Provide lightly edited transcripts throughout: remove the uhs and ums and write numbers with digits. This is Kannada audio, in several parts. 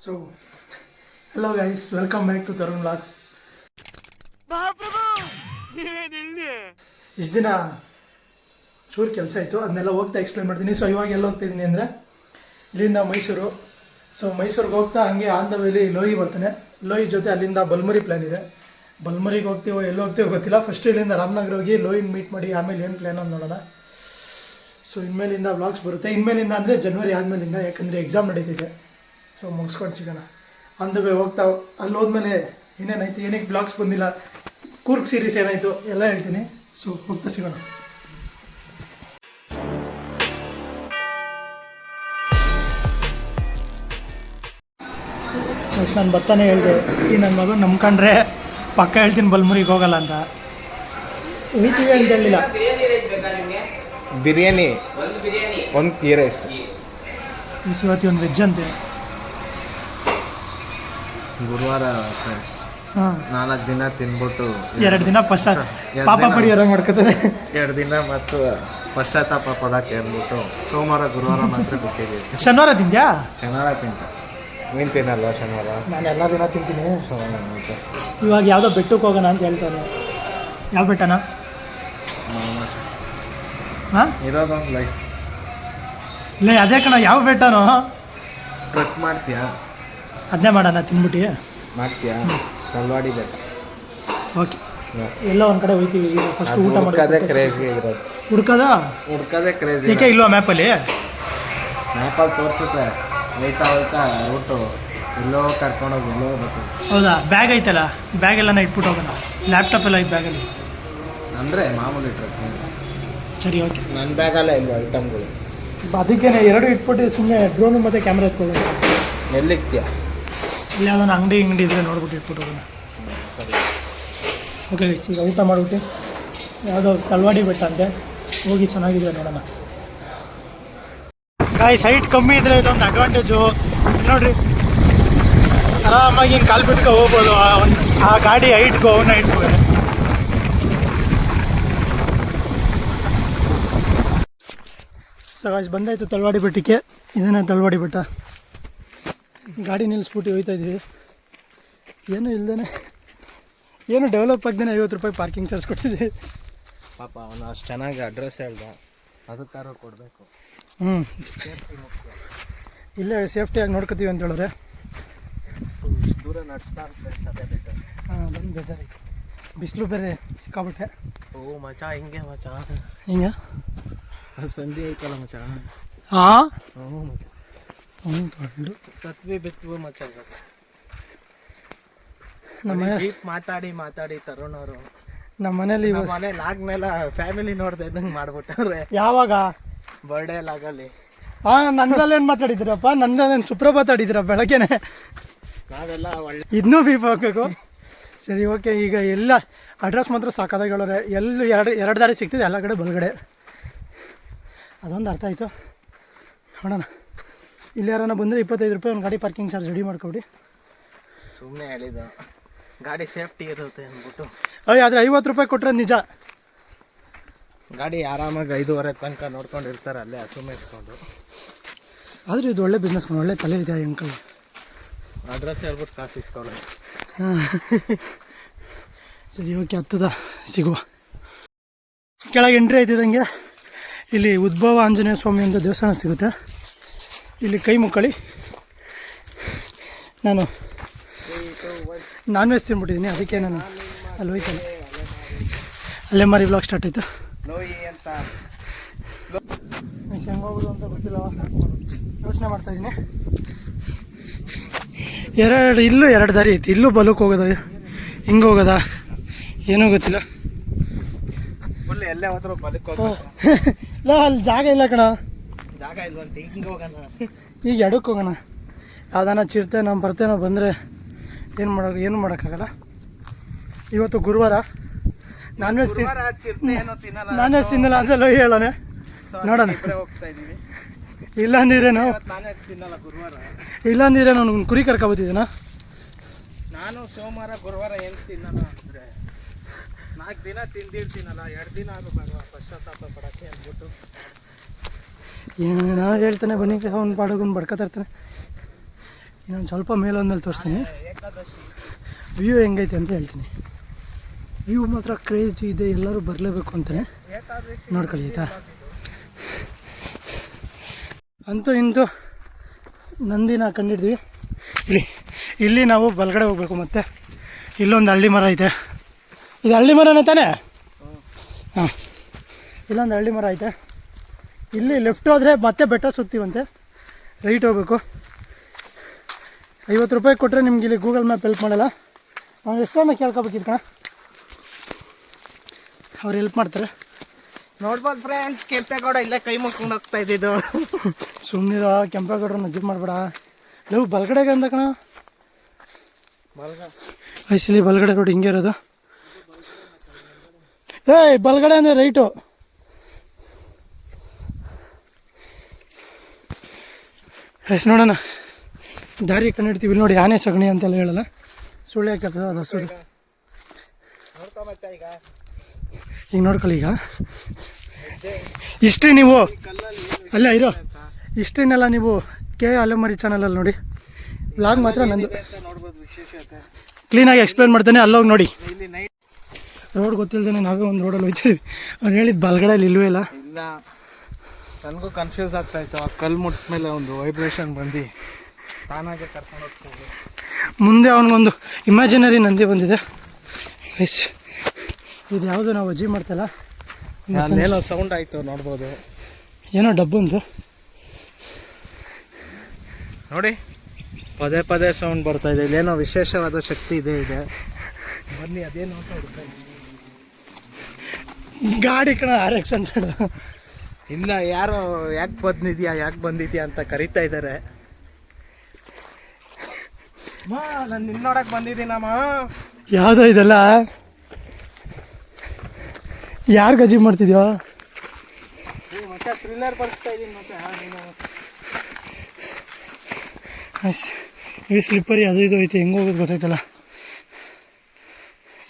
So, hello guys, welcome back to Tarun Vlogs. ಇಷ್ಟು ದಿನ ಚೂರು ಕೆಲಸ ಇತ್ತು, ಅದನ್ನೆಲ್ಲ ಹೋಗ್ತಾ ಎಕ್ಸ್ಪ್ಲೇನ್ ಮಾಡ್ತೀನಿ. ಸೊ ಇವಾಗ ಎಲ್ಲ ಹೋಗ್ತಾಯಿದ್ದೀನಿ ಅಂದರೆ ಇಲ್ಲಿಂದ ಮೈಸೂರು. ಸೊ ಮೈಸೂರಿಗೆ ಹೋಗ್ತಾ ಹಂಗೆ ಆನ್ ದ ವೇಲಿ ಲೋಯಿ ಬರ್ತಾನೆ. ಲೋಯಿ ಜೊತೆ ಅಲ್ಲಿಂದ ಬಲ್ಮುರಿ ಪ್ಲ್ಯಾನ್ ಇದೆ. ಬಲ್ಮುರಿಗೆ ಹೋಗ್ತೀವೋ ಎಲ್ಲಿ ಹೋಗ್ತೀವೋ ಗೊತ್ತಿಲ್ಲ. ಫಸ್ಟ್ ಇಲ್ಲಿಂದ ರಾಮನಗರ ಹೋಗಿ ಲೋಯಿನ ಮೀಟ್ ಮಾಡಿ ಆಮೇಲೆ ಏನು ಪ್ಲ್ಯಾನ್ ಅಂತ ನೋಡೋಣ. ಸೊ ಇನ್ಮೇಲಿಂದ ವ್ಲಾಗ್ಸ್ ಬರುತ್ತೆ. ಇನ್ಮೇಲಿಂದ ಅಂದರೆ ಜನವರಿ ಆದಮೇಲಿಂದ, ಯಾಕಂದರೆ ಎಕ್ಸಾಮ್ ನಡೀತಿದೆ. ಸೊ ಮುಗಿಸ್ಕೊಂಡು ಸಿಗೋಣ. ಆನ್ ದ ವೇ ಹೋಗ್ತಾ ಅಲ್ಲಿ ಹೋದ್ಮೇಲೆ ಏನೇನಾಯ್ತು, ಏನಕ್ಕೆ ಬ್ಲಾಗ್ಸ್ ಬಂದಿಲ್ಲ, ಕೂರ್ಗ್ ಸೀರೀಸ್ ಏನಾಯಿತು ಎಲ್ಲ ಹೇಳ್ತೀನಿ. ಸೊ ಹೋಗ್ತಾ ಸಿಗೋಣ. ನಾನು ಬರ್ತಾನೆ ಹೇಳಿದೆ, ಈ ನನ್ನ ಮಗನ ನಂಬ್ಕೊಂಡ್ರೆ ಪಕ್ಕ ಹೇಳ್ತೀನಿ ಬಲ್ಮುರಿಗೆ ಹೋಗಲ್ಲ ಅಂತ. ಉಳಿತೀವಿ ಅಂತ ಹೇಳಿಲ್ಲ. ಬಿರಿಯಾನಿ ಒಂದು ಗೀ ರೈಸ್ ಇವತ್ತು ಒಂದು ವೆಜ್ ಅಂತೆ. ಗುರುವಾರ ಫ್ರೆಂಡ್ಸ್ 4 ದಿನ ತಿನ್ಬಿಟ್ಟು 2 ದಿನ ಪಾಪ ಪರಿಹಾರ ಮಾಡ್ಕೋತಾರೆ. 2 ದಿನ ಮತ್ತು ಪಶ್ಚಾತ್ತಾಪ ಪಡೋಕ್ಕೆ ಅಂದ್ಬಿಟ್ಟು ಸೋಮವಾರ ಗುರುವಾರ ಮಾತ್ರ ಬಿಟ್ಟಿದ್ದೀವಿ. ಶನಿವಾರ ತಿಂದ್ಯಾ? ಶನಿವಾರ ತಿಂತ. ನೀನು ತಿನ್ನಲ್ಲ ಶನಿವಾರ? ನಾನು ಎಲ್ಲ ದಿನ ತಿಂತೀನಿ. ಇವಾಗ ಯಾವುದೋ ಬೆಟ್ಟಕ್ಕೆ ಹೋಗೋಣ ಅಂತ ಹೇಳ್ತಾನೆ. ಯಾವ ಬೆಟ್ಟನ? ಹಾಂ, ಇರೋದೊಂದು ಲೈಫ್ ಇಲ್ಲ ಅದೇ ಕಣ. ಯಾವ ಬೆಟ್ಟನೋ ಟ್ರಕ್ ಮಾಡ್ತೀಯಾ? ಅದನ್ನೇ ಮಾಡೋಣ ತಿನ್ಬಿಟ್ಟು. ಮಾಡ್ತೀಯಾ? ಕಲ್ವಾಡಿ ಬೆಟ್ಟ. ಓಕೆ, ಎಲ್ಲ ಒಂದು ಕಡೆ ಹೋಗ್ತೀವಿ. ಈಗ ಫಸ್ಟ್ ಊಟ ಮಾಡೋದೇ ಕ್ರೇಜ್ಗೆ ಇರೋದು. ಹುಡ್ಕೋದೇ ಕ್ರೇಜ್. ಏಕೆ ಇಲ್ವಾ ಮ್ಯಾಪಲ್ಲಿ? ಮ್ಯಾಪಲ್ಲಿ ತೋರಿಸುತ್ತೆ. ಹೋಯ್ತಾ ಹೋಯ್ತಾ ರೂಟು ಎಲ್ಲೋ ಕರ್ಕೊಂಡೋಗಿ ಎಲ್ಲೋ ಬರ್ತದೆ. ಹೌದಾ? ಬ್ಯಾಗ್ ಐತಲ್ಲ, ಬ್ಯಾಗೆಲ್ಲ ಇಟ್ಬಿಟ್ಟು ಹೋಗೋಣ. ಲ್ಯಾಪ್ಟಾಪ್ ಎಲ್ಲ ಐತೆ ಬ್ಯಾಗಲ್ಲಿ. ಅಂದರೆ ಮಾಮೂಲಿ ಟ್ರಕ್. ಸರಿ, ಓಕೆ. ನನ್ನ ಬ್ಯಾಗಲ್ಲ ಇಲ್ವ ಐಟಮ್ಗಳು? ಅದಕ್ಕೇನೆ 2 ಇಟ್ಬಿಟ್ಟು ಸುಮ್ಮನೆ ಡ್ರೋನು ಮತ್ತು ಕ್ಯಾಮ್ರಾ ಎತ್ಕೊಳ್ಳೋಣ. ಎಲ್ಲಿಕ್ತೀಯ? ಇಲ್ಲಿ ಯಾವುದೋ ಅಂಗಡಿ ಇದ್ರೆ ನೋಡ್ಬಿಟ್ಟು ಇಟ್ಬಿಟ್ಟು ಹೋಗೋಣ. ಸರಿ, ಓಕೆ. ಈಗ ಊಟ ಮಾಡಿಬಿಟ್ಟು ಯಾವುದೋ ತಳವಾಡಿ ಬೆಟ್ಟ ಅಂತೆ, ಹೋಗಿ ಚೆನ್ನಾಗಿದೆ ನೋಡೋಣ. ಗಾಯ್ಸ್, ಹೈಟ್ ಕಮ್ಮಿ ಇದ್ದರೆ ಇದೊಂದು ಅಡ್ವಾಂಟೇಜು. ನೋಡಿರಿ, ಆರಾಮಾಗಿ ಕಾಲು ಬಿಟ್ಕೊ ಹೋಗ್ಬೋದು. ಆ ಗಾಡಿ ಹೈಟ್ಗೋ ಅವನ್ನ ಇಟ್ಕೋಬೇಕು. ಸೊ ಗಾಯ್ಸ್, ಬಂದಾಯಿತು ತಳವಾಡಿ ಬೆಟ್ಟಕ್ಕೆ. ಇದನ್ನೇ ತಳವಾಡಿ ಬೆಟ್ಟ. ಗಾಡಿ ನಿಲ್ಲಿಸ್ಬಿಟ್ಟು ಹೋಗ್ತಾ ಇದ್ವಿ. ಏನೂ ಇಲ್ದೇ, ಏನು ಡೆವಲಪ್ ಆಗದೇ 50 ರೂಪಾಯಿ ಪಾರ್ಕಿಂಗ್ ಚಾರ್ಜ್ ಕೊಟ್ಟಿದ್ವಿ. ಪಾಪ ಅವನು ಅಷ್ಟು ಚೆನ್ನಾಗಿ ಅಡ್ರೆಸ್ ಹೇಳ್ದ, ಅದಕ್ಕಾರು ಕೊಡಬೇಕು. ಇಲ್ಲೇ ಸೇಫ್ಟಿಯಾಗಿ ನೋಡ್ಕೊತೀವಿ ಅಂತ ಹೇಳಿದ್ರೆ ದೂರ ನಡೆಸ್ತಾ ಬಂದು ಬೇಜಾರಾಯ್ತು. ಬಿಸಿಲು ಬೇರೆ ಸಿಕ್ಕಾಬಿಟ್ಟೆ. ಓ ಮಚ, ಹಿಂಗೆ ಮಚ, ಹಿಂಗೆ ಸಂಧಿ ಐತಲ್ಲ ಮಚ. ಹಾಂ, ಸತ್ವಿ ಬಿತ್ವು ಮಚ. ನಮ್ಮ ಮಾತಾಡಿ ತರುಣ್ ಅವರು ನಮ್ಮ ಮನೇಲಿ ಮನೇಲಿ ಆದ್ಮೇಲೆ ಫ್ಯಾಮಿಲಿ ನೋಡ್ದೆ ಇದ್ದಂಗೆ ಮಾಡ್ಬಿಟ್ಟವ್ರೆ. ಯಾವಾಗ? ಬರ್ಡೇ ಲಾಗಲ್ಲಿ. ನಂದ್ರಲ್ಲಿ ಏನು ಮಾತಾಡಿದ್ದೀರಪ್ಪ? ನಂದ್ರಲ್ಲಿ ಸುಪ್ರಭಾತ್ ಆಡಿದ್ದೀರ ಬೆಳಗ್ಗೆನೆ. ನಾವೆಲ್ಲ ಒಳ್ಳೆ ಇದನ್ನೂ ಬೀಪ್ ಹಾಕಬೇಕು. ಸರಿ, ಓಕೆ. ಈಗ ಎಲ್ಲ ಅಡ್ರೆಸ್ ಮಾತ್ರ ಸಾಕಾದಾಗ ಹೇಳೋರೆ. ಎಲ್ಲೂ ಎರಡು ದಾರಿ ಸಿಗ್ತದೆ, ಎಲ್ಲ ಕಡೆ ಬಲಗಡೆ. ಅದೊಂದು ಅರ್ಥ ಆಯಿತು. ನೋಡೋಣ. ಇಲ್ಲಿ ಯಾರನ್ನ ಬಂದರೆ 25 ರೂಪಾಯಿ ಒಂದು ಗಾಡಿ ಪಾರ್ಕಿಂಗ್ ಚಾರ್ಜ್ ರೆಡಿ ಮಾಡ್ಕೊಬಿಡಿ. ಸುಮ್ಮನೆ ಹೇಳಿದ ಗಾಡಿ ಸೇಫ್ಟಿ ಇರುತ್ತೆ ಅಂದ್ಬಿಟ್ಟು. ಆದರೆ 50 ರೂಪಾಯಿ ಕೊಟ್ಟರೆ ನಿಜ. ಗಾಡಿ ಆರಾಮಾಗಿ 5:30 ತನಕ ನೋಡ್ಕೊಂಡಿರ್ತಾರೆ ಅಲ್ಲೇ ಹಸು ಮೇಯಿಸ್ಕೊಂಡು. ಆದರೂ ಇದು ಒಳ್ಳೆ ಬಿಸ್ನೆಸ್, ಒಳ್ಳೆ ತಲೆ ಇದೆ ಅಂಕಲ್. ಅಡ್ರೆಸ್ ಹೇಳ್ಬಿಟ್ಟು ಕಾಸು ಇಸ್ಕೊಳ್ಳಿ. ಹಾಂ, ಸರಿ, ಓಕೆ. ಹತ್ತದ ಸಿಗುವ. ಕೆಳಗೆ ಎಂಟ್ರಿ ಆಯ್ತಿದ್ದಂಗೆ ಇಲ್ಲಿ ಉದ್ಭವ ಆಂಜನೇಯ ಸ್ವಾಮಿ ಅಂತ ದೇವಸ್ಥಾನ ಸಿಗುತ್ತೆ. ಇಲ್ಲಿ ಕೈ ಮುಕ್ಕಳಿ. ನಾನು ನಾನ್ ವೆಜ್ ತಿನ್ಬಿಟ್ಟಿದ್ದೀನಿ, ಅದಕ್ಕೆ ನಾನು ಅಲ್ಲಿ ಹೋಯ್ತಾನೆ. ಅಲ್ಲೇ ಮಾರಿ ಬ್ಲಾಗ್ ಸ್ಟಾರ್ಟ್ ಆಯಿತು. ಹೆಂಗೆ ಹೋಗೋದು ಅಂತ ಗೊತ್ತಿಲ್ಲ, ಯೋಚನೆ ಮಾಡ್ತಾಯಿದ್ದೀನಿ. ಇಲ್ಲೂ 2 ದಾರಿ ಐತಿ. ಇಲ್ಲೂ ಬಲಕ್ಕೆ ಹೋಗೋದ, ಹಿಂಗೆ ಹೋಗೋದಾ ಏನೂ ಗೊತ್ತಿಲ್ಲ. ಎಲ್ಲೇ ಹೋದ್ರು ಬಲಕ್ಕೆ ಇಲ್ಲ, ಅಲ್ಲಿ ಜಾಗ ಇಲ್ಲ ಕಣ. ಜಾಗ ಇಲ್ವಂತ. ಹಿಂಗೆ ಹೋಗೋಣ. ಈಗ ಎಡಕ್ಕೆ ಹೋಗೋಣ. ಯಾವ್ದಾನ ಚಿರತೆ ನಾವು ಬರ್ತೇನೋ ಬಂದರೆ ಏನು ಮಾಡೋಕ್ಕಾಗಲ್ಲ. ಇವತ್ತು ಗುರುವಾರ. ನಾನ್ ವೆಜ್ ತಿನ್ನಲ್ಲ ಅಂತ ಹೇಳೋಣ. ನೋಡೋಣ. ಇಲ್ಲಾಂದಿದ್ರೆ ನಾನು ಕುರಿ ಕರ್ಕೊಬತ್ತಿದ್ದೀನ. ನಾನು ಸೋಮವಾರ ಗುರುವಾರ ಏನು ತಿನ್ನಲ್ಲ ಅಂದರೆ 4 ದಿನ ತಿಂದಿರ್ತೀನಲ್ಲ, 2 ದಿನ ಆಗಬೇಕು ಪಶ್ಚಾತ್ತಾಪ ಪಡೋಕ್ಕೆ ಅಂದ್ಬಿಟ್ಟು. ಏನೋ ಹೇಳ್ತಾನೆ, ಬನ್ನಿ ಅವ್ನು ಪಾಡೋಗನ್ನು ಬಡ್ಕೊತಾ ಇರ್ತಾನೆ. ಇನ್ನೊಂದು ಸ್ವಲ್ಪ ಮೇಲೊಂದ್ಮೇಲೆ ತೋರಿಸ್ತೀನಿ. ಏಕಾದಶಿ ವ್ಯೂ ಹೆಂಗೈತೆ ಅಂತ ಹೇಳ್ತೀನಿ. ವ್ಯೂ ಮಾತ್ರ ಕ್ರೇಜಿ ಇದೆ, ಎಲ್ಲರೂ ಬರಲೇಬೇಕು ಅಂತಾನೆ. ಏಕಾದಶಿ ನೋಡ್ಕೊಳ್ಳಿ ಆಯಿತಾ. ಅಂತೂ ಇಂತೂ ನಂದಿನ ಕಂಡಿಡ್ತೀವಿ. ಇಲ್ಲಿ ನಾವು ಬಲಗಡೆ ಹೋಗ್ಬೇಕು. ಮತ್ತು ಇಲ್ಲೊಂದು ಹಳ್ಳಿ ಮರ ಐತೆ. ಇದು ಹಳ್ಳಿ ಮರನೇ ತಾನೇ? ಹಾಂ, ಇಲ್ಲೊಂದು ಹಳ್ಳಿ ಮರ ಐತೆ. ಇಲ್ಲಿ ಲೆಫ್ಟ್ ಹೋದರೆ ಮತ್ತೆ ಬೆಟ್ಟ ಸುತ್ತೀವಂತೆ. ರೈಟ್ ಹೋಗ್ಬೇಕು. 50 ರೂಪಾಯಿ ಕೊಟ್ಟರೆ ನಿಮ್ಗೆ ಇಲ್ಲಿ ಗೂಗಲ್ ಮ್ಯಾಪ್ ಹೆಲ್ಪ್ ಮಾಡಲ್ಲ. ಅವ್ನು ಎಷ್ಟನ್ನ ಕೇಳ್ಕೊಬೇಕಿತ್ತು ಕಣ, ಅವ್ರು ಹೆಲ್ಪ್ ಮಾಡ್ತಾರೆ. ನೋಡ್ಬೋದು ಫ್ರೆಂಡ್ಸ್, ಕೆಂಪೇಗೌಡ ಇಲ್ಲೇ ಕೈ ಮುಗ್ಕೊಂಡು ಹೋಗ್ತಾ ಇದ್ದಿದ್ದು. ಸುಮ್ಮನಿರೋ, ಕೆಂಪೇಗೌಡರನ್ನ ಜಿಮ್ ಮಾಡಬೇಡ. ನೀವು ಬಲಗಡೆಗೆ ಅಂದ ಕಣ. ವಯಸ್ಸಲ್ಲಿ ಬಲಗಡೆ ರೋಡ್ ಹಿಂಗೆ ಇರೋದು. ಏಯ್, ಬಲಗಡೆ ಅಂದರೆ ರೈಟು. ಎಸ್ ನೋಡೋಣ, ದಾರಿ ಕಂಡಿಡ್ತೀವಿ. ಇಲ್ಲಿ ನೋಡಿ, ಆನೆ ಸಗಣಿ ಅಂತೆಲ್ಲ ಹೇಳಲ್ಲ, ಸುಳ್ಳು ಯಾಕೆ ಅದು ಸುಳ್ಳು. ಈಗ ನೋಡ್ಕೊಳ್ಳಿ. ಈಗ ಹಿಸ್ಟ್ರಿ ನೀವು ಅಲ್ಲೇ ಇರೋ ಹಿಸ್ಟ್ರಿನೆಲ್ಲ ನೀವು ಕೆ ಅಲೆಮರಿ ಚಾನಲಲ್ಲಿ ನೋಡಿ. ವ್ಲಾಗ್ ಮಾತ್ರ ನಂದು ನೋಡ್ಬೋದು ವಿಶೇಷತೆ. ಕ್ಲೀನಾಗಿ ಎಕ್ಸ್ಪ್ಲೇನ್ ಮಾಡ್ತಾನೆ, ಅಲ್ಲೋಗಿ ನೋಡಿ. ಇಲ್ಲಿ ನೈಟ್ ರೋಡ್ ಗೊತ್ತಿಲ್ದೇನೆ ನಾವೇ ಒಂದು ರೋಡಲ್ಲಿ ಹೋಗ್ತೀವಿ. ಅವ್ನು ಹೇಳಿದ್ದು ಬಲಗಡೆಯಲ್ಲಿ ಇಲ್ಲವೇ ಇಲ್ಲ. ಇಲ್ಲ, ನನಗೂ ಕನ್ಫ್ಯೂಸ್ ಆಗ್ತಾ ಇತ್ತು. ಆ ಕಲ್ಲು ಮುಟ್ಟ ಮೇಲೆ ಒಂದು ವೈಬ್ರೇಷನ್ ಬಂದು ತಾನಾಗೆ ಕರ್ಕೊಂಡು ಹೋಗ್ತೀವಿ. ಮುಂದೆ ಅವನಿಗೊಂದು ಇಮ್ಯಾಜಿನರಿ ನಂದಿ ಬಂದಿದೆ. ಎಸ್, ಇದು ಯಾವುದು ನಾವು ಅಜ್ಜಿ ಮಾಡ್ತಲ್ಲ, ಅಲ್ಲೇನೋ ಸೌಂಡ್ ಆಯಿತು ನೋಡ್ಬೋದು. ಏನೋ ಡಬ್ಬಂದು ನೋಡಿ, ಪದೇ ಪದೇ ಸೌಂಡ್ ಬರ್ತಾ ಇದೆ. ಇಲ್ಲೇನೋ ವಿಶೇಷವಾದ ಶಕ್ತಿ ಇದೆ. ಬನ್ನಿ, ಅದೇನು ಅಂತ ಹುಡುಕ್ತಾ ಇದ್ದೀನಿ. ಗಾಡಿ ಕಣ RX 100. ಇಲ್ಲ, ಯಾರೋ ಯಾಕೆ ಬಂದಿದ್ಯಾ ಅಂತ ಕರಿತಾ ಇದ್ದಾರೆ. ನಾನು ನಿನ್ನ ನೋಡಕ್ಕೆ ಬಂದಿದ್ದೀನಮ್ಮ. ಯಾವುದೋ ಇದೆಲ್ಲ ಯಾರು ಗಜಿ ಮಾಡ್ತಿದ್ಯೋ? ಮತ್ತೆ ಥ್ರಿಲ್ಲರ್ ಬರ್ಸ್ತಾ ಇದ್ದೀನಿ. ಮತ್ತೆ ನೀನು ಈ ಸ್ಲಿಪ್ಪರಿ ಅದು ಇದು ಐತಿ, ಹೆಂಗೆ ಹೋಗೋದು ಗೊತ್ತಾಯ್ತಲ್ಲ.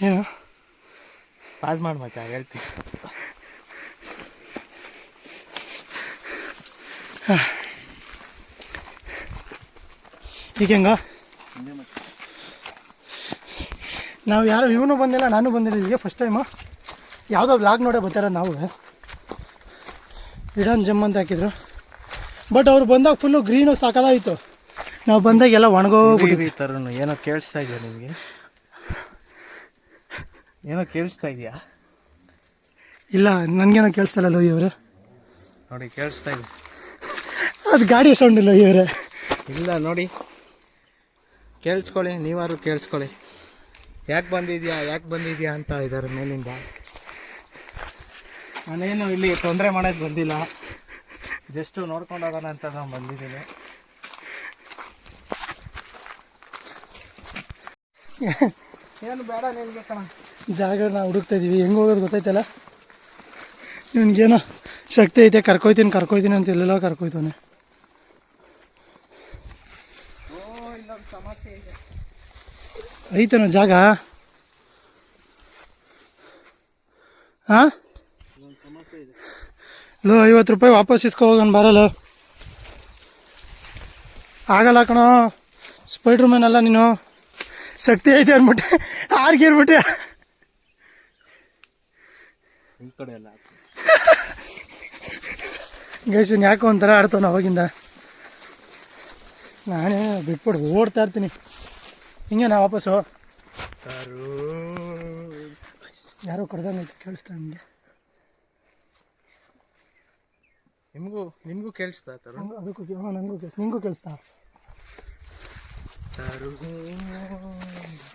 ಏನು ಪಾಸ್ ಮಾಡಿ ಮತ್ತೆ ಹೇಳ್ತೀನಿ. ಈಗ ಹೆಂಗ ನಾವು ಯಾರು ಇವನು ಬಂದಿಲ್ಲ, ನಾನು ಬಂದಿಲ್ಲ. ಈಗ ಫಸ್ಟ್ ಟೈಮು ಯಾವುದೋ ವ್ಲಾಗ್ ನೋಡೇ ಬರ್ತಾರ. ನಾವು ಇಡನ್ ಜಮ್ ಅಂತ ಹಾಕಿದ್ರು, ಬಟ್ ಅವ್ರು ಬಂದಾಗ ಫುಲ್ಲು ಗ್ರೀನು ಸಾಕಾದಾಯಿತು. ನಾವು ಬಂದಾಗ ಎಲ್ಲ ಒಣಗೋಗ್ಬಿಟ್ಟು. ಥರನು ಏನೋ ಕೇಳಿಸ್ತಾ ಇದೆಯಾ ನಿಮಗೆ? ಏನೋ ಕೇಳಿಸ್ತಾ ಇದೆಯಾ? ಇಲ್ಲ, ನನಗೇನೋ ಕೇಳಿಸ್ತಲ್ಲ ಲೋಯಿ ಅವರೇ. ನೋಡಿ, ಕೇಳಿಸ್ತಾ ಇದೆ. ಅದು ಗಾಡಿ ಸೌಂಡ್ ಇಲ್ಲ ಇವರೇ. ಇಲ್ಲ ನೋಡಿ, ಕೇಳಿಸ್ಕೊಳ್ಳಿ, ನೀವಾರು ಕೇಳಿಸ್ಕೊಳ್ಳಿ. ಯಾಕೆ ಬಂದಿದ್ಯಾ ಅಂತ ಇದ್ದಾರೆ ಮೇಲಿಂದ. ನಾನೇನು ಇಲ್ಲಿ ತೊಂದರೆ ಮಾಡೋಕ್ಕೆ ಬಂದಿಲ್ಲ, ಜಸ್ಟ್ ನೋಡ್ಕೊಂಡು ಹೋಗೋಣ ಅಂತ ನಾನು ಬಂದಿದ್ದೀನಿ. ಏನು ಬೇಡ ನಿನಗೆ ಕಣ. ಜಾಗ ನಾವು ಹುಡುಕ್ತಾ ಇದ್ದೀವಿ, ಹೆಂಗೆ ಹೋಗೋದು ಗೊತ್ತಾಯ್ತಲ್ಲ. ನಿನ್ಗೇನೋ ಶಕ್ತಿ ಐತೆ, ಕರ್ಕೊಯ್ತೀನಿ ಅಂತ ಎಲ್ಲೆಲ್ಲ ಕರ್ಕೊಯ್ತಾನೆ. ಇಲ್ಲೊಂದು ಸಮಸ್ಯೆ ಇದೆ. ಐತೇನೋ ಜಾಗ? ಹಾಂ, ಸಮಸ್ಯೆ ಇದೆ. ಲೋ 50 ರೂಪಾಯಿ ವಾಪಸ್ ಇಸ್ಕೊ ಹೋಗೋಣ ಬರಲ್ಲ. ಆಗಲ್ಲ ಕಣೋ, ಸ್ಪೈಡ್ರ್ ಮ್ಯಾನ್ ಅಲ್ಲ ನೀನು. ಶಕ್ತಿ ಐತೆ ಅಂದ್ಬಿಟ್ಟೆ ಆರ್ಗಿರ್ಬಿಟ್ಟೆ. ಈ ಕಡೆ ಎಲ್ಲ ಗೈಸ್ ಯಾಕೋ ಒಂಥರ ಆಡ್ತಾವ ಅವಾಗಿಂದ. ನಾನೇ ಬಿಟ್ಬಿಡು ಓಡ್ತಾ ಇರ್ತೀನಿ ಹಿಂಗೆ. ನಾ ವಾಪಸ್ಸು ಯಾರೋ ಕರೆದಂಗೆ ಕೇಳಿಸ್ತಾ ನಿಮಗೆ? ನಿಮಗೂ ಕೇಳಿಸ್ತಾ ಥರ? ಅದಕ್ಕೂ ನನಗೂ ನಿಂಗೂ ಕೇಳಿಸ್ತಾ?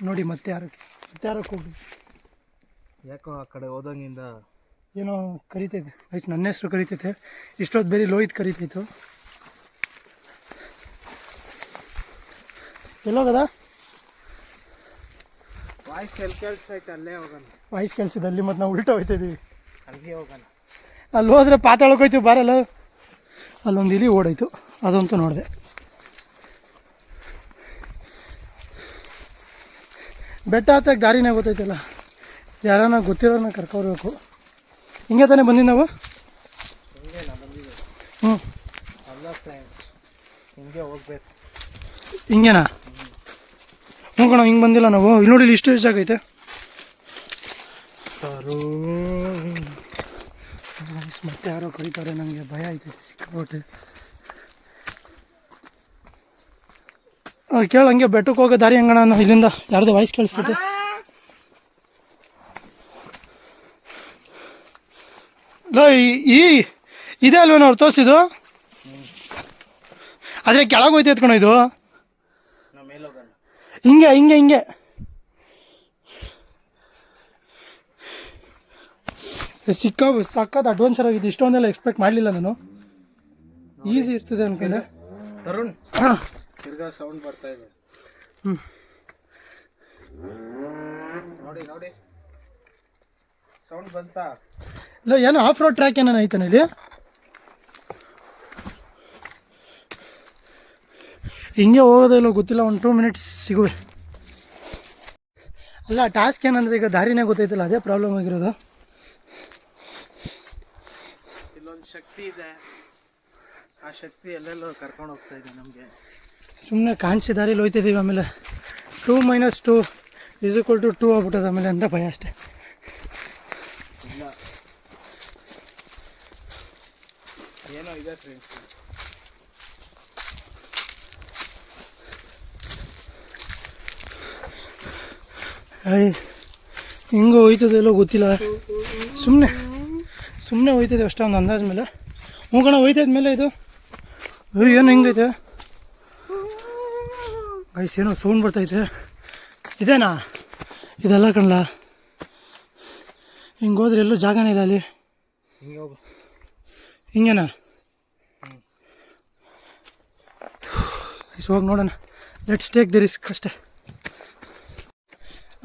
ನೋಡಿ, ಮತ್ತೆ ಯಾರೋ ಕೂಗಿ ಯಾಕೋ ಆ ಕಡೆ ಹೋದಂಗಿಂದ ಏನೋ ಕರಿತೈತೆ. ಗೈಸ್ ನನ್ನ ಹೆಸರು ಕರಿತೈತೆ. ಇಷ್ಟೊತ್ತು ಬೇರೆ ಲೋಹಿತ್ ಕರಿತೈತು. ಎಲ್ಲೋಗದ ವಾಯ್ಸ್ ಎಲ್ಲಿ ಕೇಳಿಸ್ತೈತೆ ಅಲ್ಲೇ ಹೋಗೋಣ. ವಾಯ್ಸ್ ಕೇಳಿಸಿದ ಅಲ್ಲಿ, ಮತ್ತು ನಾವು ಉಲ್ಟಾ ಹೋಗ್ತಾ ಇದ್ದೀವಿ. ಅಲ್ಲಿಗೆ ಹೋಗೋಣ. ಅಲ್ಲಿ ಹೋದ್ರೆ ಪಾತಾಳಕ್ಕೆ ಹೋಯ್ತೀವಿ, ಬಾರಲ್ಲ. ಅಲ್ಲೊಂದು ಇಲಿ ಓಡೋಯ್ತು, ಅದಂತೂ ನೋಡಿದೆ. ಬೆಟ್ಟ ಹತ್ತಾಗ ದಾರಿನೇ ಗೊತ್ತೈತಲ್ಲ, ಯಾರನ್ನ ಗೊತ್ತಿರೋರನ್ನ ಕರ್ಕೊಬೇಕು. ಹಿಂಗೆ ತಾನೇ ಬಂದಿದ್ದು ನಾವು. ಹ್ಞೂ, ಅಲ್ಲ ಫ್ರೆಂಡ್ಸ್, ಹಿಂಗೆ ಹೋಗ್ಬೇಕು. ಹಿಂಗೇನಾ? ಹ್ಞೂ ಕಣ, ಹಿಂಗೆ ಬಂದಿಲ್ಲ ನಾವು. ಇಲ್ಲಿ ನೋಡಿ, ಇಲ್ಲಿ ಇಷ್ಟು ಜಾಗ ಐತೆ. ಮತ್ತೆ ಯಾರೋ ಕರೀತಾರೆ, ನನಗೆ ಭಯ ಆಯ್ತೈತೆ ಸಿಕ್ಕಾಪಟ್ಟೆ. ಕೇಳ, ಹಂಗೆ ಬೆಟ್ಟಕ್ಕೆ ಹೋಗೋ ದಾರಿ ಹೆಂಗಣ? ಇಲ್ಲಿಂದ ಯಾರ್ದು ವಾಯ್ಸ್ ಕೇಳಿಸ್ತೈತೆ. ಇದೇ ಅಲ್ವೇನೋ ಅವ್ರು ತೋರಿಸಿದ್ದು? ಆದರೆ ಕೆಳಗೆ ಹೋಯ್ತು ಎತ್ಕೊಣ ಇದು. ಹಿಂಗೆ ಹಿಂಗೆ ಹಿಂಗೆ ಸಕ್ಕತ್ ಅಡ್ವೆಂಚರ್ ಆಗಿದೆ. ಇಷ್ಟೊಂದೆಲ್ಲ ಎಕ್ಸ್ಪೆಕ್ಟ್ ಮಾಡಲಿಲ್ಲ ನಾನು. ಈಸಿ ಇರ್ತದೆ ಅನ್ಕೊಂಡೆ. ತರುಣ್, ತಿರ್ಗಾ ಸೌಂಡ್ ಬರ್ತಾ ಇದೆ. ನೋಡಿ ನೋಡಿ, ಸೌಂಡ್ ಬಂತಾ? ಇಲ್ಲ, ಏನೋ ಆಫ್ ರೋಡ್ ಟ್ರ್ಯಾಕ್ ಏನೇನು ಐತಾನೆ ಇಲ್ಲಿ. ಹಿಂಗೆ ಹೋಗೋದೇ ಇಲ್ಲ ಗೊತ್ತಿಲ್ಲ. ಒಂದು 2 ಮಿನಿಟ್ಸ್ ಸಿಗುವೆ. ಅಲ್ಲ, ಟಾಸ್ಕ್ ಏನಂದರೆ ಈಗ ದಾರಿನೇ ಗೊತ್ತೈತಿಲ್ಲ, ಅದೇ ಪ್ರಾಬ್ಲಮ್ ಆಗಿರೋದು. ಇಲ್ಲೊಂದು ಶಕ್ತಿ ಇದೆ, ಆ ಶಕ್ತಿ ಎಲ್ಲೆಲ್ಲೋ ಕರ್ಕೊಂಡು ಹೋಗ್ತಾ ಇದೆ ನಮಗೆ. ಸುಮ್ಮನೆ ಕಾಣಿಸಿ ದಾರಿಲಿ ಹೋಯ್ತಿದ್ದೀವಿ. ಆಮೇಲೆ 2 - 2 = 2 ಆಗ್ಬಿಟ್ಟದ ಆಮೇಲೆ ಅಂತ ಭಯ ಅಷ್ಟೇ. ಇಲ್ಲ, ಏನೋ ಇದೆ ಫ್ರೆಂಡ್ಸ್. ಹಿಂಗೆ ಹೋಯ್ತದೆ ಎಲ್ಲೋ ಗೊತ್ತಿಲ್ಲ. ಸುಮ್ಮನೆ ಹೋಯ್ತದೆ ಅಷ್ಟೇ, ಒಂದು ಅಂದಾಜ್ ಮೇಲೆ. ಕಣ ಹೋಯ್ತದ ಮೇಲೆ ಇದು ಏನು ಹಿಂಗೈತೆ ಗೈಸ್? ಏನೋ ಸೌಂಡ್ ಬರ್ತೈತೆ. ಇದೇನಾ? ಇದೆಲ್ಲ ಕಣ್ಲ. ಹಿಂಗೆ ಹೋದ್ರೆ ಎಲ್ಲೂ ಜಾಗನೇ ಇಲ್ಲ ಅಲ್ಲಿ. ಹಿಂಗೆ ಹೋಗು. ಹಿಂಗೇನಾ? ಹೋಗಿ ನೋಡೋಣ. ಲೆಟ್ಸ್ ಟೇಕ್ ದಿ ರಿಸ್ಕ್ ಅಷ್ಟೇ.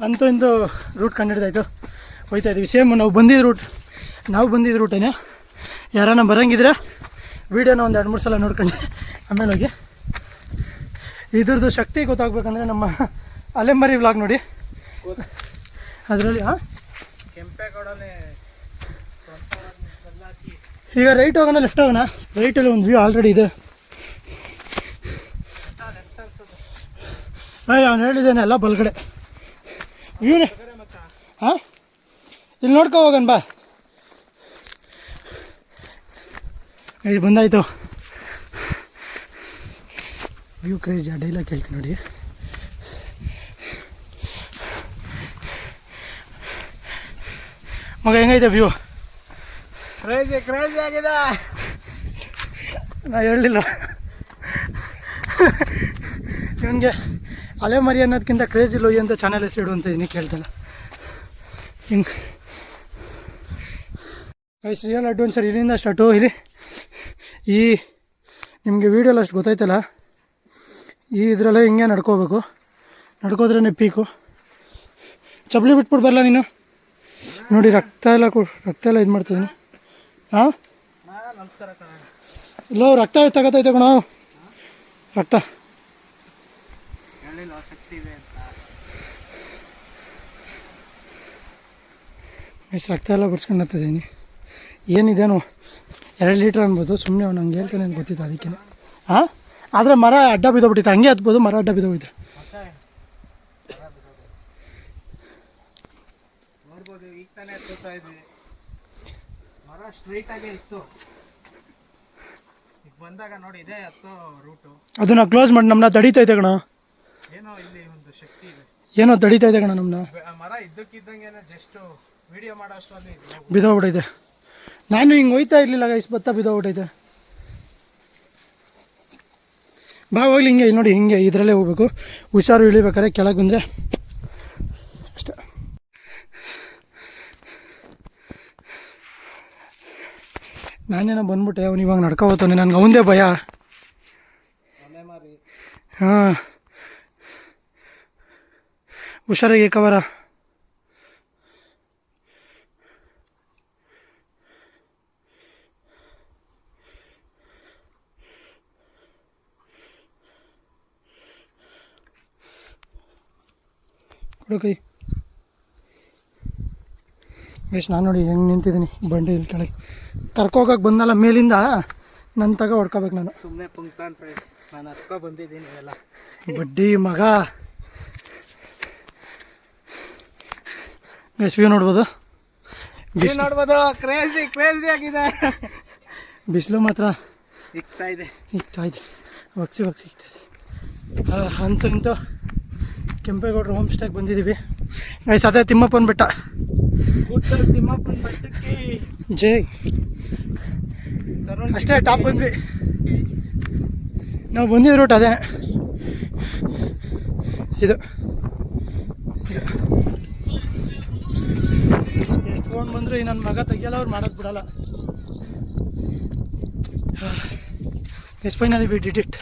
ಅಂತೂ ಇಂತೂ ರೂಟ್ ಕಂಡಿಡ್ದಾಯ್ತು. ಹೋಯ್ತಾ ಇದ್ದೀವಿ. ಸೇಮ್ ನಾವು ಬಂದಿದ್ದ ರೂಟೇನೆ. ಯಾರನ್ನ ಬರೋಂಗಿದ್ರೆ ವೀಡಿಯೋನ ಒಂದು 2-3 ಸಲ ನೋಡ್ಕೊಂಡು ಆಮೇಲೆ ಹೋಗಿ. ಇದ್ರದ್ದು ಶಕ್ತಿ ಗೊತ್ತಾಗ್ಬೇಕಂದ್ರೆ ನಮ್ಮ ಅಲೆಮರಿ ವ್ಲಾಗ್ ನೋಡಿ. ಅದರಲ್ಲಿ ಕೆಂಪೇಗೌಡನೇ ಈಗ ರೈಟ್ ಹೋಗೋಣ ಲೆಫ್ಟ್ ಹೋಗೋಣ? ರೈಟಲ್ಲಿ ಒಂದು ವ್ಯೂ ಆಲ್ರೆಡಿ ಇದೆ. ಅವ್ನು ಹೇಳಿದ್ದೇನೆ ಎಲ್ಲ ಬಲ್ಗಡೆ ವ್ಯೂನೇ. ಹಾಂ, ಇಲ್ಲಿ ನೋಡ್ಕೊ ಹೋಗೋಣ ಬಾ. ಇದು ಬಂದಾಯಿತು. ವ್ಯೂ ಕ್ರೇಜಿ. ಆ ಡೈಲಾಗ್ ಕೇಳ್ತೀನಿ ನೋಡಿ. ಮಗ ಹೆಂಗೈತೆ ವ್ಯೂ? ಕ್ರೇಜಿ ಆಗಿದೆ. ನಾ ಹೇಳಲಿಲ್ಲ ಇವನಿಗೆ. ಅಲೆಮರಿ ಅನ್ನೋದಕ್ಕಿಂತ ಕ್ರೇಜಿ ಲೋಯಿ ಅಂತ ಚಾನಲ್ ಹೆಸರು ಇಡು ಅಂತ ಇದೀನಿ, ಕೇಳ್ತಲ್ಲ. ಹಿಂಗೆ ವೈಸ್ ರಿಯಲ್ ಅಡ್ವೆಂಚರ್ ಇಲ್ಲಿಂದ ಸ್ಟಾರ್ಟು. ಇಲ್ಲಿ ನಿಮಗೆ ವೀಡಿಯೋಲ್ಲಿ ಅಷ್ಟು ಗೊತ್ತಾಯ್ತಲ್ಲ, ಇದರಲ್ಲೇ ಹಿಂಗೆ ನಡ್ಕೋಬೇಕು. ನಡ್ಕೋದ್ರೇ ಪೀಕು. ಚಪ್ಪಲಿ ಬಿಟ್ಬಿಟ್ಟು ಬರಲ್ಲ ನೀನು. ನೋಡಿ ರಕ್ತ ಎಲ್ಲ ಇದು ಮಾಡ್ತಿದ್ದೀನಿ. ಹಾಂ, ನಮಸ್ಕಾರ ಕಣ. ಇಲ್ಲೋ ರಕ್ತ ತಗೋತೈತೆ ಕಣ. ರಕ್ತ ಶಕ್ತಿ ಇದೆ ಅಂತ. ಎಷ್ಟು ರಕ್ತ ಎಲ್ಲ ಬಿಡ್ಸ್ಕೊಂಡು ಹತ್ತಿದ್ದೀನಿ. ಏನಿದೇನು 2 ಲೀಟ್ರ್ ಅನ್ಬೋದು. ಸುಮ್ಮನೆ ಅವ್ನು ಹಂಗೆ ಹೇಳ್ತಾನೆ ಅಂತ ಗೊತ್ತಿತ್ತು ಅದಕ್ಕೆ. ಹಾಂ, ಆದರೆ ಮರ ಅಡ್ಡ ಬಿದ್ದೋಗ್ಬಿಟ್ಟಿತ್ತು. ಹಂಗೆ ಹತ್ಬೋದು, ಮರ ಅಡ್ಡ ಬಿದ್ದೋಗ್ಬಿಟ್ಟು. ನೋಡ್ಬೋದು, ಈಗ ತಾನೇ ಹತ್ತುತ್ತಾ ಇದ್ವಿ. ಮರ ಸ್ಟ್ರೈಟ್ ಆಗೇ ಇತ್ತು. ಈಗ ಬಂದಾಗ ನೋಡಿ, ಇದೇ ಹತ್ತೋ ರೂಟು. ಅದನ್ನ ಕ್ಲೋಸ್ ಮಾಡಿ ನಮ್ಮನ್ನ ತಡೀತೈತೆ ಕಣ. ಏನೋ ಇಲ್ಲಿ ಒಂದು ಶಕ್ತಿ ಇದೆ. ಏನೋ ತಡೀತೈತೆ ಕಣ ನಮ್ಮನ್ನ. ಮರ ಇದ್ದಕ್ಕಿದ್ದಂಗೆ ಜಸ್ಟ್ ವಿಡಿಯೋ ಮಾಡೋ ಅಷ್ಟರಲ್ಲಿ ಬಿದ್ದೋಗ್ಬಿಟ್ಟೈತೆ. ನಾನು ಹಿಂಗೆ ಹೋಯ್ತಾ ಇರಲಿಲ್ಲ ಗೈಸ್, ಭತ್ತ ಬಿದ್ದೋಗ್ಬಿಟ್ಟೈತೆ. ಬಾ ಹೋಗ್ಲಿ. ಹಿಂಗೆ ನೋಡಿ, ಹಿಂಗೆ ಇದರಲ್ಲೇ ಹೋಗ್ಬೇಕು. ಹುಷಾರು ಇಳಿಬೇಕಾರೆ ಕೆಳಗೆ ಬಂದರೆ ಅಷ್ಟೆ. ನಾನೇನೋ ಬಂದ್ಬಿಟ್ಟೆ. ಅವ್ನು ಇವಾಗ ನಡ್ಕೊ ಹೋಗ್ತಾನೆ. ನನಗೆ ಅವಂದೇ ಭಯ. ಹಾಂ, ಹುಷಾರಾಗಿ ಕವರ. ಕೊಡು ಕೈ. ಎಷ್ಟು ನಾನು ನೋಡಿ ಹೆಂಗೆ ನಿಂತಿದ್ದೀನಿ ಬಂಡಿ ಇಲ್ಲಿ ಕೆಳಗೆ. ಕರ್ಕೋಗಕ್ಕೆ ಬಂದಲ್ಲ ಮೇಲಿಂದ, ನನ್ನ ಹೊಡ್ಕೋಬೇಕು ನಾನು. ಸುಮ್ಮನೆ ಪುಂಕ್ತಾನ್ ಫ್ರೆಂಡ್ಸ್. ನಾನು ಹತ್ಕೊ ಬಂದಿದ್ದೀನಿ ಎಲ್ಲ. ಬಡ್ಡಿ ಮಗ. ವ್ಯೂ ನೋಡ್ಬೋದು, ನೋಡ್ಬೋದು. ಕ್ರೇಜಿ ಕ್ರೇಜಿ ಆಗಿದೆ. ಬಿಸಿಲು ಮಾತ್ರ ಇಕ್ತಾ ಇದೆ ಒಗ್ಸಿ ಸಿಗ್ತಾ ಇದೆ. ಅಂತೂ ಇಂತೂ ಕೆಂಪೇಗೌಡರು ಹೋಮ್ ಸ್ಟೇಗೆ ಬಂದಿದ್ದೀವಿ ಗೈಸ್. ಅದೇ ತಿಮ್ಮಪ್ಪನ ಬೆಟ್ಟ. ಗುಡ್ಡಲ್ಲಿ ತಿಮ್ಮಪ್ಪನ ಬೆಟ್ಟಕ್ಕೆ ಜೈ. ಅಷ್ಟೇ ಟಾಪ್ ಬಂದ್ವಿ. ನಾವು ಬಂದಿದ್ದ ರೂಟ್ ಅದೇ. ಇದು ಎಷ್ಟು ತೊಗೊಂಡು ಬಂದರೂ ಈ ನನ್ನ ಮಗ ತೆಗಿಯಲ್ಲ, ಅವ್ರು ಮಾಡೋದು ಬಿಡಲ್ಲ. S finally we did it.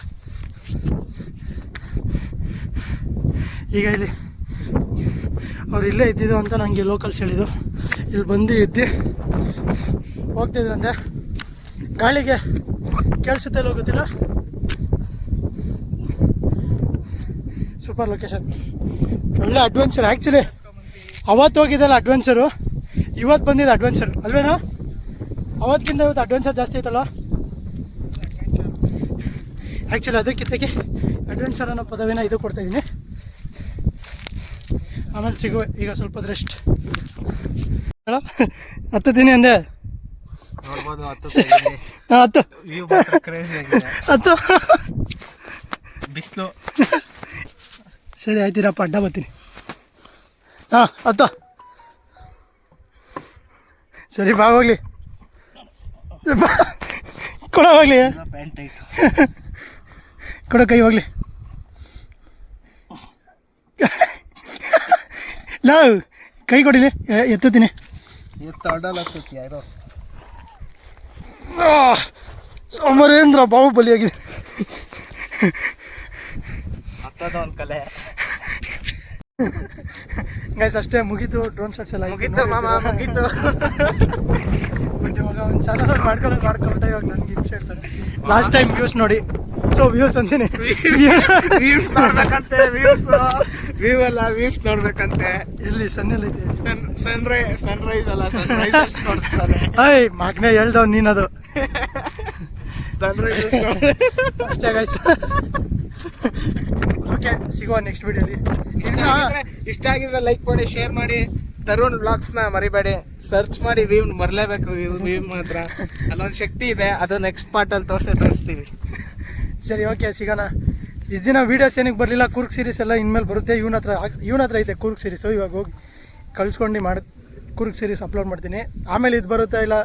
ಈಗ ಇಲ್ಲಿ ಅವ್ರು ಇಲ್ಲೇ ಇದ್ದಿದ್ದು ಅಂತ ನನಗೆ ಲೋಕಲ್ಸ್ ಹೇಳಿದ್ದು. ಇಲ್ಲಿ ಬಂದು ಇದ್ದು ಹೋಗ್ತಿದ್ರಂತೆ. ಗಾಳಿಗೆ ಕೇಳಿಸುತ್ತೆ ಇಲ್ಲೋ ಗೊತ್ತಿಲ್ಲ. ಸೂಪರ್ ಲೊಕೇಶನ್, ಒಳ್ಳೆ ಅಡ್ವೆಂಚರ್. ಆ್ಯಕ್ಚುಲಿ ಅವತ್ತು ಹೋಗಿದ್ದಲ್ಲ ಅಡ್ವೆಂಚರು, ಇವತ್ತು ಬಂದಿದ್ದು ಅಡ್ವೆಂಚರ್ ಅಲ್ವೇನೋ? ಅವತ್ತಿಗಿಂತ ಇವತ್ತು ಅಡ್ವೆಂಚರ್ ಜಾಸ್ತಿ ಐತಲ್ಲ. ಆ್ಯಕ್ಚುಲಿ ಅದಕ್ಕಿಂತಕ್ಕೆ ಅಡ್ವೆಂಚರ್ ಅನ್ನೋ ಪದವಿನ ಇದು ಕೊಡ್ತಾಯಿದ್ದೀನಿ. ಆಮೇಲೆ ಸಿಗುವೆ. ಈಗ ಸ್ವಲ್ಪ ರೆಸ್ಟ್. ಹೇಳೋ ಹತ್ತಿದ್ದೀನಿ ಅಂದೆ. ನೋಡ್ಬೋದು. ಹತ್ತು ಕ್ರೇಜಿ ಆಗಿದೆ. ಹತ್ತು ಬಿಸಿಲು. ಸರಿ ಆಯ್ತೀರಪ್ಪ, ಅಡ್ಡ ಬರ್ತೀನಿ. ಹಾಂ ಹತ್ತು. ಸರಿ ಬಾ ಹೋಗ್ಲಿ, ಕೊಡ ಹೋಗ್ಲಿ, ಪ್ಯಾಂಟ್ ಟೈಟ್ ಕೊಡ ಕೈ ಹೋಗ್ಲಿ. ನಾವು ಕೈ ಕೊಡಿಲಿ, ಎತ್ತುತ್ತೀನಿ. ಅಡ್ಡಲ್ಲ ಯಾರೋ ಅಮರೇಂದ್ರ ಬಾಹುಬಲಿಯಾಗಿದೆ. ಹತ್ತದ ಒಂದು ಕಲೆ. ಗೈಸ್ ಅಷ್ಟೇ ಮುಗೀತು. ಡ್ರೋನ್ ಶಾಟ್ಸ್ ಎಲ್ಲ ಮುಗೀತು ಮಾಮ, ಮುಗೀತು. ಬಟ್ ಇವಾಗ ಒಂದು ಚಾನಲ್ ಮಾಡ್ಕೊಂಡ್ರೆ ಇವಾಗ ನನಗೆ ಹಿಂಸೆ ಇರ್ತಾರೆ. ಲಾಸ್ಟ್ ಟೈಮ್ ವ್ಯೂಸ್ ನೋಡಿ. ಸೊ ವ್ಯೂಸ್ ಅಂತೀನಿ, ವ್ಯೂಸ್ ನೋಡ್ಬೇಕಂತೆ. ವ್ಯೂ ಅಲ್ಲ, ವ್ಯೂಸ್ ನೋಡ್ಬೇಕಂತೆ. ಎಲ್ಲಿ ಸನ್ನೆಲ್ಲ ಐತೆ. ಸನ್ರೈಸ್ ಅಲ್ಲ, ಸನ್ರೈಸರ್ಸ್ ನೋಡ್ತಾರೆ. ಅಯ್ಯ ಮಗನೇ ಹೇಳ್ದವ್ ನೀನದು. ಸನ್ರೈಸರ್ಸ್ ಅಷ್ಟೇ ಗೈಸ್. ಓಕೆ, ಸಿಗುವ ನೆಕ್ಸ್ಟ್ ವಿಡಿಯೋಲಿ. ಇಷ್ಟ ಆಗಿದ್ರೆ ಲೈಕ್ ಮಾಡಿ, ಶೇರ್ ಮಾಡಿ. ತರುಣ್ ವ್ಲಾಗ್ಸ್ನ ಮರಿಬೇಡಿ. ಸರ್ಚ್ ಮಾಡಿ, ವ್ಯೂ ಮರಲೇಬೇಕು. ವ್ಯೂ ಮಾತ್ರ ಅಲ್ಲೊಂದು ಶಕ್ತಿ ಇದೆ, ಅದು ನೆಕ್ಸ್ಟ್ ಪಾರ್ಟಲ್ಲಿ ತೋರಿಸ್ತೀವಿ. ಸರಿ ಓಕೆ, ಸಿಗೋಣ. ಇಷ್ಟು ದಿನ ವೀಡಿಯೋಸ್ ಏನಕ್ಕೆ ಬರಲಿಲ್ಲ, ಕೂರ್ಗ್ ಸೀರೀಸ್ ಎಲ್ಲ ಇನ್ಮೇಲೆ ಬರುತ್ತೆ. ಇವನ ಹತ್ರ ಐತೆ ಕೂರ್ಗ್ ಸೀರೀಸು. ಇವಾಗ ಹೋಗಿ ಕಳ್ಸ್ಕೊಂಡು ಕೂರ್ಗ್ ಸೀರೀಸ್ ಅಪ್ಲೋಡ್ ಮಾಡ್ತೀನಿ. ಆಮೇಲೆ ಇದು ಬರುತ್ತೆ, ಇಲ್ಲ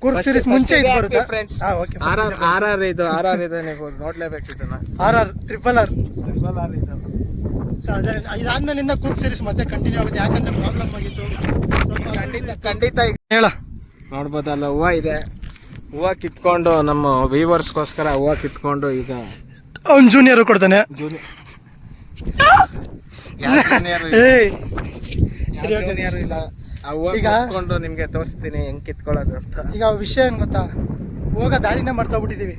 ಕೂರ್ಗ್ ಸೀರೀಸ್ ಮುಂಚೆ ಇದು ಬರುತ್ತೆ. ಫ್ರೆಂಡ್ಸ್, ಹಾಂ ಓಕೆ. ಆರ್ ಇದೆ, ನೀವು ನೋಡ್ಲೇಬೇಕು ಇದನ್ನ. ಟ್ರಿಪಲ್ ಆರ್ ಇದು. ಸೊ ಅದೇ ಇದಾದ್ಮೇಲಿಂದ ಕೂರ್ಗ್ ಸೀರೀಸ್ ಮತ್ತೆ ಕಂಟಿನ್ಯೂ ಆಗುತ್ತೆ. ಯಾಕಂದ್ರೆ ಪ್ರಾಬ್ಲಮ್ ಆಗಿತ್ತು. ಖಂಡಿತ ಹೇಳ ನೋಡ್ಬೋದಲ್ಲ, ಹೂವು ಇದೆ. ಹೂವು ಕಿತ್ಕೊಂಡು ನಮ್ಮ ವ್ಯೂವರ್ಸ್ಗೋಸ್ಕರ ಹೂವು ಕಿತ್ಕೊಂಡು ಈಗ ಅವ್ನು ಜೂನಿಯರು ಕೊಡ್ತಾನೆ. ಏಯ್ ಸರಿ ಓಕೆ. ಇಲ್ಲ, ಆ ಹೂವು ಕಿತ್ಕೊಂಡು ನಿಮ್ಗೆ ತೋರಿಸ್ತೀನಿ ಹೆಂಗ್ ಕಿತ್ಕೊಳ್ಳೋದು ಅಂತ. ಈಗ ವಿಷಯ ಏನು ಗೊತ್ತಾ, ಹೋಗೋ ದಾರಿನೇ ಮಾಡ್ತಾ ಹೋಗ್ಬಿಟ್ಟಿದ್ದೀವಿ.